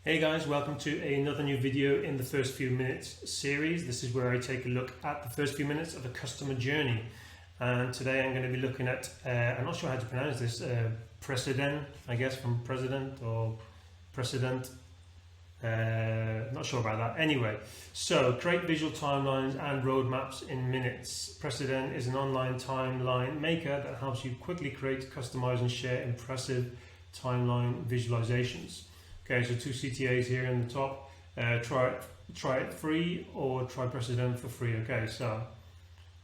Hey guys, welcome to another new video in the first few minutes series. This is where I take a look at the first few minutes of a customer journey. And today I'm going to be looking at, I'm not sure how to pronounce this, Preceden, I guess from President or Precedent. Not sure about that. Anyway, so create visual timelines and roadmaps in minutes. Preceden is an online timeline maker that helps you quickly create, customize and share impressive timeline visualizations. Okay, so 2 CTAs here in the top. Try it free or try Preceden for free. Okay, so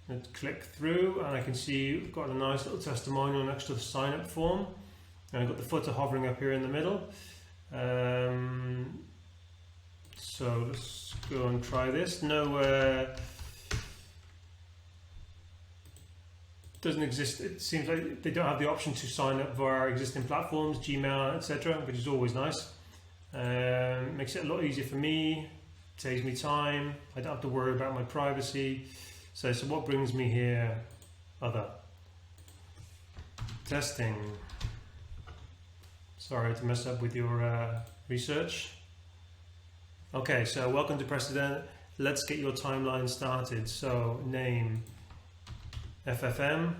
let's click through and I can see we've got a nice little testimonial next to the sign up form. And I've got the footer hovering up here in the middle. So let's go and try this. No, doesn't exist. It seems like they don't have the option to sign up via existing platforms, Gmail, etc., which is always nice. Makes it a lot easier for me, saves me time, I don't have to worry about my privacy. So what brings me here? Other. Testing. Sorry to mess up with your research. Okay, so welcome to Preceden. Let's get your timeline started. So name, FFM,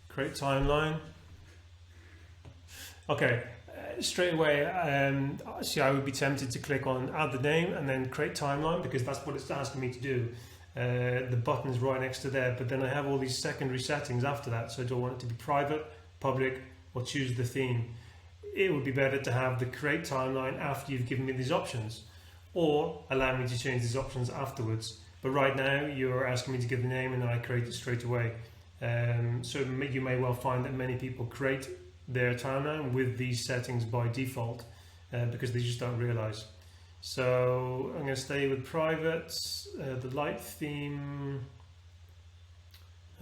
create timeline. Okay. Straight away, see, I would be tempted to click on add the name and then create timeline because that's what it's asking me to do. The button is right next to there, but then I have all these secondary settings after that. So do I want it to be private, public, or choose the theme? It would be better to have the create timeline after you've given me these options, or allow me to change these options afterwards. But right now you're asking me to give the name and then I create it straight away. So you may well find that many people create their timeline with these settings by default because they just don't realize. So I'm going to stay with private, the light theme.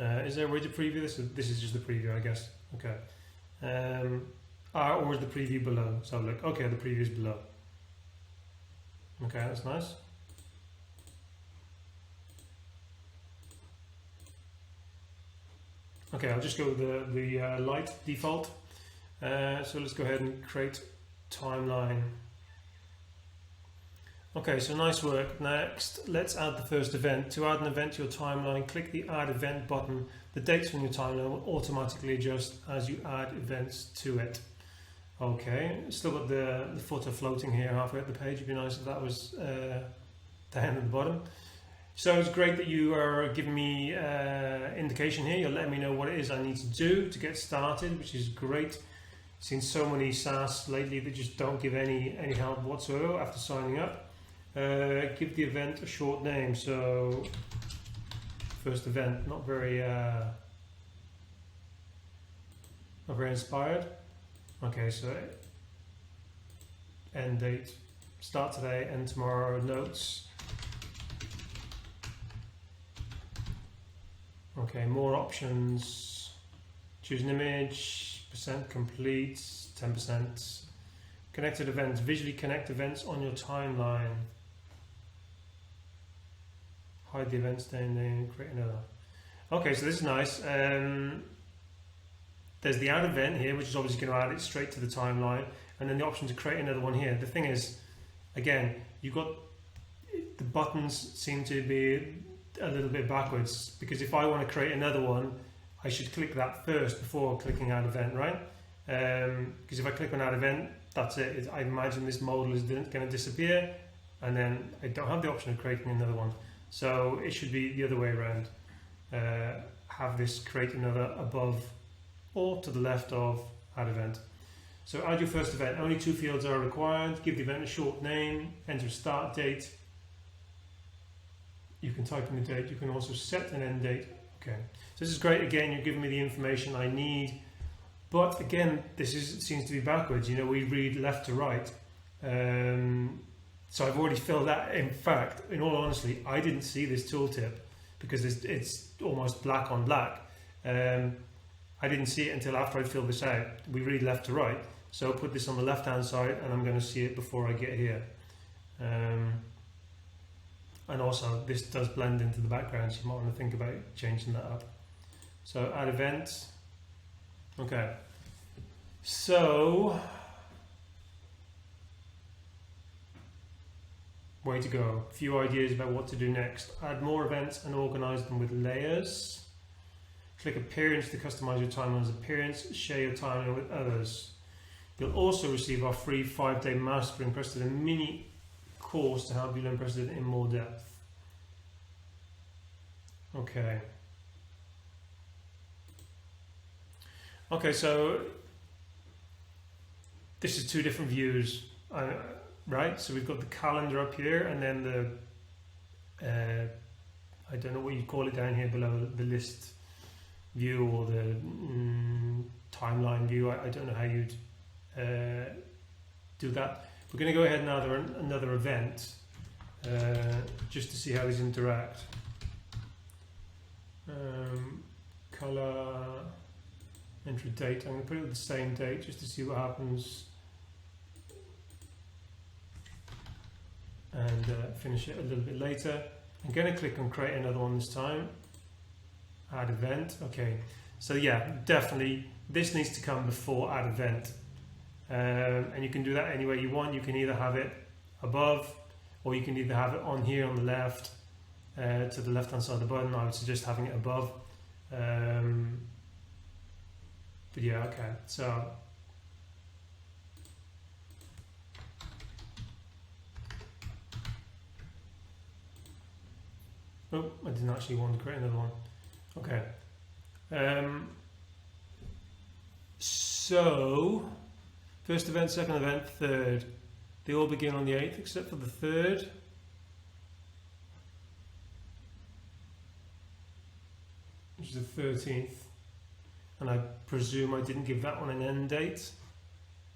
Is there a way to preview this? This is just the preview, I guess. Okay. Or is the preview below? So look, okay, the preview is below. Okay, that's nice. Okay, I'll just go with the light default. So let's go ahead and create timeline. Okay, so nice work. Next, let's add the first event. To add an event to your timeline, click the add event button. The dates on your timeline will automatically adjust as you add events to it. Okay, still got the footer floating here halfway up the page. It'd be nice if that was down at the bottom. So it's great that you are giving me indication here. You're letting me know what it is I need to do to get started, which is great. Seen so many SaaS lately that just don't give any help whatsoever after signing up. Give the event a short name. So first event, not very inspired. Okay, so end date, start today, end tomorrow, notes. Okay, more options. Choose an image. Percent complete, 10%. Connected events, visually connect events on your timeline. Hide the events, then create another. Okay, so this is nice. There's the add event here, which is obviously going to add it straight to the timeline, and then the option to create another one here. The thing is, again, you've got the buttons seem to be a little bit backwards because if I want to create another one, I should click that first before clicking add event, right? Because if I click on add event, that's it. I imagine this modal is going to disappear and then I don't have the option of creating another one. So it should be the other way around. Have this create another above or to the left of add event. So add your first event. Only 2 fields are required. Give the event a short name. Enter a start date. You can type in the date. You can also set an end date. Okay, so this is great. Again, you're giving me the information I need, but again, seems to be backwards. You know, we read left to right. So I've already filled that. In fact, in all honesty, I didn't see this tooltip because it's almost black on black. I didn't see it until after I filled this out. We read left to right, so I'll put this on the left-hand side, and I'm going to see it before I get here. And also this does blend into the background, so you might want to think about changing that up. So add event. Okay, so way to go. A few ideas about what to do next. Add more events and organize them with layers. Click appearance to customize your timeline's appearance. Share your timeline with others. You'll also receive our free 5-day mastering Preceden mini course to help you learn Preceden in more depth. Okay. Okay, so this is two different views, right? So we've got the calendar up here, and then the I don't know what you call it down here below, the list view or the timeline view. I don't know how you'd do that. We're going to go ahead and add another event just to see how these interact. Color, enter date. I'm going to put it with the same date just to see what happens, and finish it a little bit later. I'm going to click on create another one this time. Add event. Okay, so yeah, definitely this needs to come before add event, and you can do that any way you want. You can either have it above, or you can either have it on here on the left, to the left hand side of the button. I would suggest having it above, but yeah, okay, so oh, I didn't actually want to create another one. Okay, so first event, second event, third, they all begin on the 8th except for the third. Which is the 13th, and I presume I didn't give that one an end date.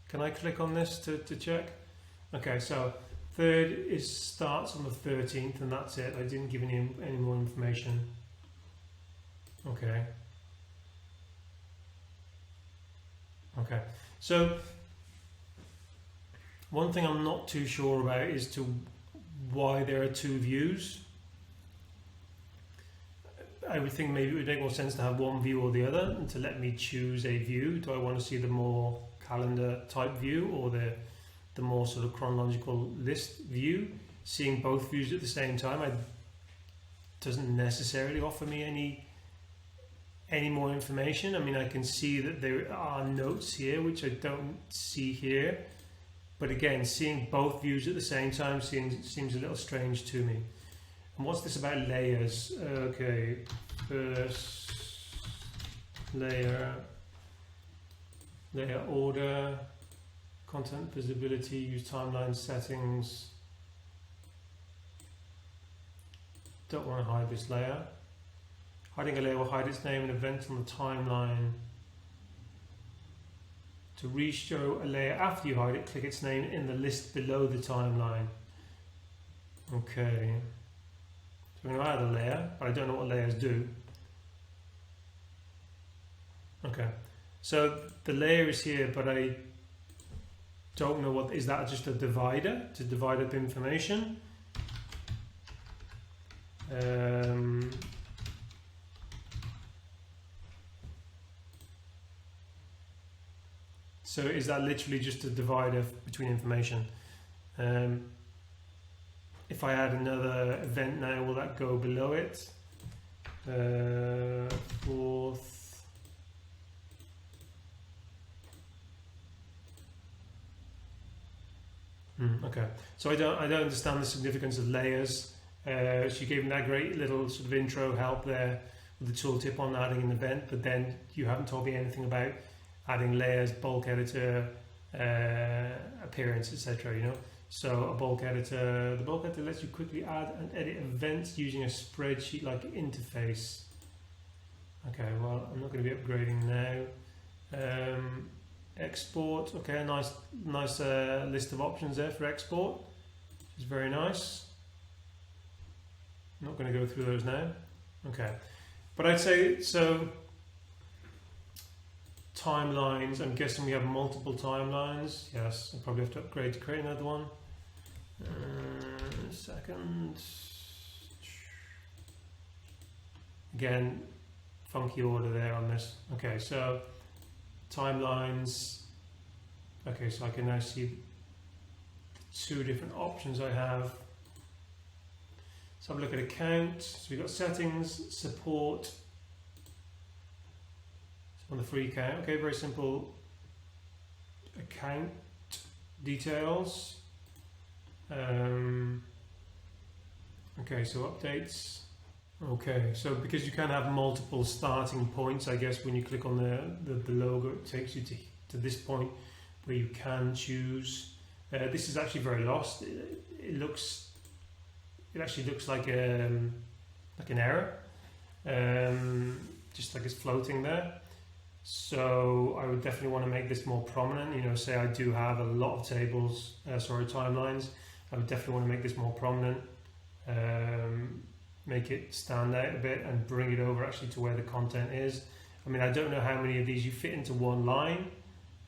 Can I click on this to check? Okay, so third starts on the 13th, and that's it. I didn't give any more information. Okay. Okay, so one thing I'm not too sure about is why there are two views. I would think maybe it would make more sense to have one view or the other, and to let me choose a view. Do I want to see the more calendar type view, or the more sort of chronological list view? Seeing both views at the same time doesn't necessarily offer me any more information. I mean, I can see that there are notes here which I don't see here, but again, seeing both views at the same time seems a little strange to me. And what's this about layers? Okay, first layer order, content visibility, use timeline settings. Don't want to hide this layer. Hiding a layer will hide its name and event on the timeline. To re-show a layer after you hide it, click its name in the list below the timeline. Okay. So I'm going to add a layer, but I don't know what layers do. Okay. So the layer is here, but I don't know what, is that just a divider to divide up information? So is that literally just a divider between information? If I add another event now, will that go below it? Fourth. Okay, so I don't understand the significance of layers. She gave me that great little sort of intro help there with the tooltip on adding an event, but then you haven't told me anything about adding layers, bulk editor, appearance, etc. You know, so a bulk editor. The bulk editor lets you quickly add and edit events using a spreadsheet-like interface. Okay, well, I'm not going to be upgrading now. Export. Okay, nice list of options there for export, which is very nice. I'm not going to go through those now. Okay, but I'd say so. Timelines, I'm guessing we have multiple timelines. Yes, I'll probably have to upgrade to create another one. Second. Again, funky order there on this. Okay, so timelines. Okay, so I can now see the two different options I have. Let's have a look at account. So we've got settings, support. So on the free account, okay, very simple. Account details. Okay, so updates. Okay, so because you can have multiple starting points, I guess when you click on the logo, it takes you to this point where you can choose. This is actually very lost. It actually looks like an error, just like it's floating there. So I would definitely want to make this more prominent. You know, say I do have a lot of tables, timelines. I would definitely want to make this more prominent, make it stand out a bit, and bring it over actually to where the content is. I mean, I don't know how many of these you fit into one line.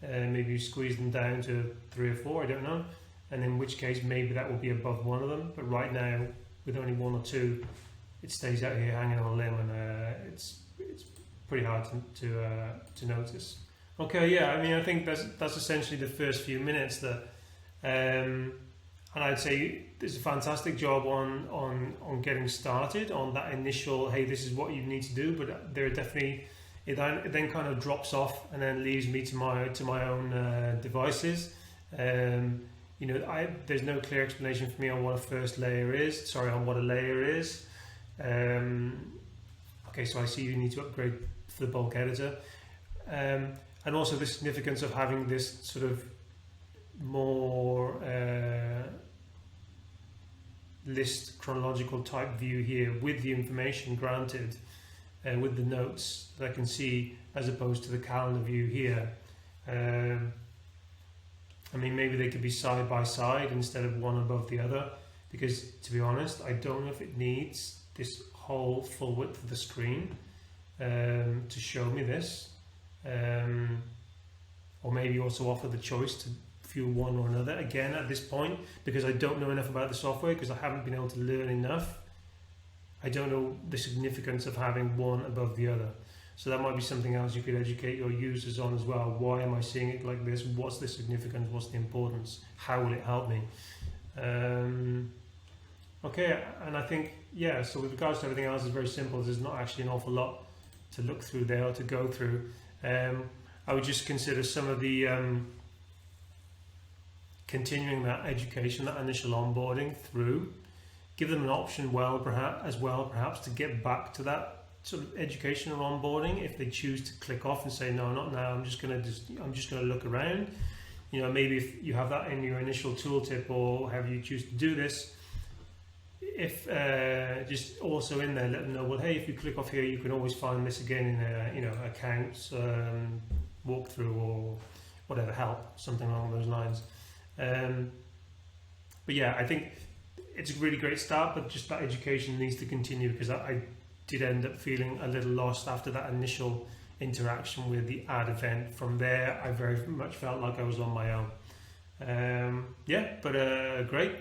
Maybe you squeeze them down to 3 or 4, I don't know. And in which case, maybe that will be above one of them. But right now, with only 1 or 2, it stays out here hanging on a limb, and it's pretty hard to notice. Okay, yeah, I mean, I think that's essentially the first few minutes that, and I'd say there's a fantastic job on getting started on that initial, hey, this is what you need to do. But there are definitely, it then kind of drops off and then leaves me to my own devices. You know, there's no clear explanation for me on what a first layer is. Sorry, on what a layer is. Okay, so I see you need to upgrade for the bulk editor, and also the significance of having this sort of more list chronological type view here with the information granted, with the notes that I can see, as opposed to the calendar view here. I mean, maybe they could be side by side instead of one above the other, because to be honest, I don't know if it needs this whole full width of the screen to show me this, or maybe also offer the choice to view one or another. Again, at this point, because I don't know enough about the software, because I haven't been able to learn enough, I don't know the significance of having one above the other. So that might be something else you could educate your users on as well. Why am I seeing it like this? What's the significance? What's the importance? How will it help me? Okay, and I think, yeah, so with regards to everything else, it's very simple. There's not actually an awful lot to look through there or to go through. I would just consider some of the continuing that education, that initial onboarding through. Give them an option perhaps to get back to that sort of education or onboarding if they choose to click off and say, no, not now, I'm just gonna look around. You know, maybe if you have that in your initial tooltip or however you choose to do this, if just also in there let them know, well, hey, if you click off here, you can always find this again in accounts, walkthrough, or whatever, help, something along those lines. But yeah, I think it's a really great start, but just that education needs to continue, because I did end up feeling a little lost after that initial interaction with the ad event. From there, I very much felt like I was on my own. Yeah, but great.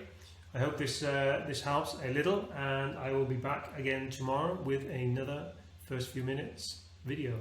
I hope this helps a little, and I will be back again tomorrow with another first few minutes video.